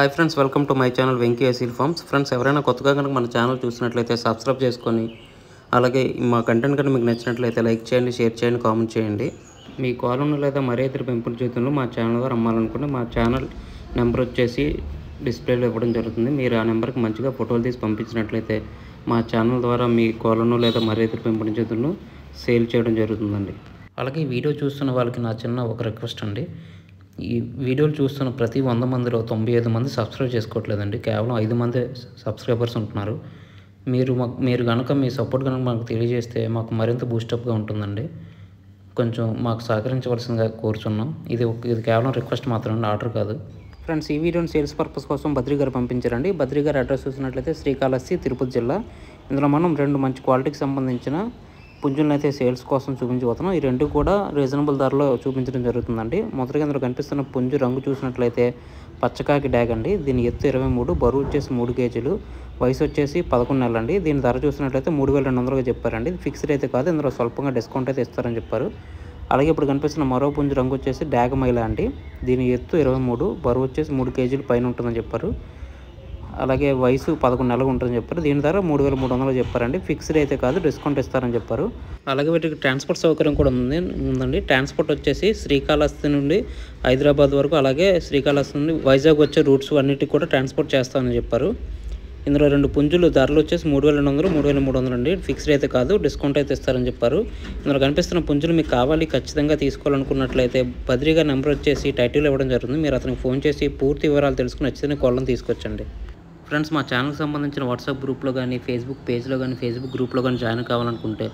Hi friends, welcome to my channel Venky seed farms. Friends, ఎవరైనా కొత్తగా కనుక మన ఛానల్ చూసినట్లయితే సబ్స్క్రైబ్ చేసుకొని, అలాగే మా కంటెంట్ కనుక మీకు నచ్చినట్లయితే లైక్ చేయండి, షేర్ చేయండి, కామెంట్ చేయండి. మీ కోలను లేదా మరే ఇతర పెంపుడు జీవితంలో మా ఛానల్ ద్వారా అమ్మాలనుకుంటే మా ఛానల్ నెంబర్ వచ్చేసి డిస్ప్లేలో ఇవ్వడం జరుగుతుంది. మీరు ఆ నెంబర్కి మంచిగా ఫోటోలు తీసి పంపించినట్లయితే మా ఛానల్ ద్వారా మీ కోలను లేదా మరే ఇతర పెంపుడు జీవితంలో సేల్ చేయడం జరుగుతుందండి. అలాగే ఈ వీడియో చూస్తున్న వాళ్ళకి నా చిన్న ఒక రిక్వెస్ట్ అండి. ఈ వీడియోలు చూస్తున్న ప్రతి 100 మందిలో 95 మంది సబ్స్క్రైబ్ చేసుకోవట్లేదండి. కేవలం 5 మంది సబ్స్క్రైబర్స్ ఉంటున్నారు. మీరు కనుక మీ సపోర్ట్ కనుక మాకు తెలియజేస్తే మాకు మరింత బూస్టప్గా ఉంటుందండి. కొంచెం మాకు సహకరించవలసిందిగా కోరుచున్నాం. ఇది కేవలం రిక్వెస్ట్ మాత్రమే, ఆర్డర్ కాదు. ఫ్రెండ్స్, ఈ వీడియోని సేల్స్ పర్పస్ కోసం బద్రి గారు పంపించారండి. బద్రి గారి అడ్రస్ చూసినట్లయితే శ్రీకాళహస్తి, తిరుపతి జిల్లా. ఇందులో మనం 2 మంచి క్వాలిటీకి సంబంధించిన పుంజులను అయితే సేల్స్ కోసం చూపించబోతున్నాం. ఈ 2 కూడా రీజనబుల్ ధరలో చూపించడం జరుగుతుందండి. మొదటిగా ఇందులో కనిపిస్తున్న పుంజు రంగు చూసినట్లయితే పచ్చకాకి డ్యాగ్ అండి. దీని ఎత్తు 23, బరువు వచ్చేసి 3 కేజీలు, వయసు వచ్చేసి 11 నెలలు అండి. దీని ధర చూసినట్లయితే 3200గా చెప్పారండి. ఇది ఫిక్స్డ్ అయితే కాదు, ఇందులో స్వల్పంగా డిస్కౌంట్ అయితే ఇస్తారని చెప్పారు. అలాగే ఇప్పుడు కనిపిస్తున్న మరో పుంజు రంగు వచ్చేసి డ్యాగ్ మైలా అండి. దీని ఎత్తు 23, బరువు వచ్చేసి 3 కేజీలు పైన ఉంటుందని చెప్పారు. అలాగే వయసు 11 నెలలు ఉంటుందని చెప్పారు. దీని ధర 3300 చెప్పారండి. ఫిక్స్డ్ అయితే కాదు, డిస్కౌంట్ ఇస్తారని చెప్పారు. అలాగే వీటికి ట్రాన్స్పోర్ట్ సౌకర్యం కూడా ఉందండి. ట్రాన్స్పోర్ట్ వచ్చేసి శ్రీకాళహస్తి నుండి హైదరాబాద్ వరకు, అలాగే శ్రీకాళహస్తి నుండి వైజాగ్ వచ్చే రూట్స్ అన్నిటికీ కూడా ట్రాన్స్పోర్ట్ చేస్తామని చెప్పారు. ఇందులో 2 పుంజులు ధరలు వచ్చేసి 3200, 3300 అండి. ఫిక్స్డ్ అయితే కాదు, డిస్కౌంట్ అయితే ఇస్తారని చెప్పారు. ఇందులో కనిపిస్తున్న పుంజులు మీకు కావాలి, ఖచ్చితంగా తీసుకోవాలనుకున్నట్లయితే బద్రిగా నెంబర్ వచ్చేసి టైటిల్ ఇవ్వడం జరుగుతుంది. మీరు అతనికి ఫోన్ చేసి పూర్తి వివరాలు తెలుసుకుని నచ్చితే కోళ్ళను తీసుకొచ్చండి. ఫ్రెండ్స్, మా ఛానల్కి సంబంధించిన వాట్సాప్ గ్రూప్లో కానీ, ఫేస్బుక్ పేజ్లో కానీ, ఫేస్బుక్ గ్రూప్లో కానీ జాయిన్ కావాలనుకుంటే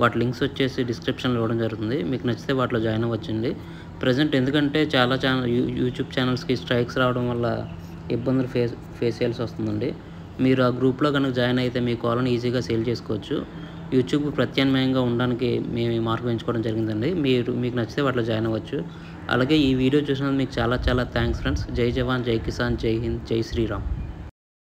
వాటి లింక్స్ వచ్చేసి డిస్క్రిప్షన్లో ఇవ్వడం జరుగుతుంది. మీకు నచ్చితే వాటిలో జాయిన్ అవ్వచ్చండి. ప్రజెంట్ ఎందుకంటే చాలా యూట్యూబ్ ఛానల్స్కి స్ట్రైక్స్ రావడం వల్ల ఇబ్బందులు ఫేస్ చేయాల్సి వస్తుందండి. మీరు ఆ గ్రూప్లో కనుక జాయిన్ అయితే మీ కాల్ని ఈజీగా సేల్ చేసుకోవచ్చు. యూట్యూబ్ ప్రత్యామ్నాయంగా ఉండడానికి మేము ఈ మార్గం ఎంచుకోవడం జరిగిందండి. మీకు నచ్చితే వాటిలో జాయిన్ అవ్వచ్చు. అలాగే ఈ వీడియో చూసినందుకు మీకు చాలా థ్యాంక్స్ ఫ్రెండ్స్. జై జవాన్, జై కిసాన్, జై హింద్, జై శ్రీరామ్.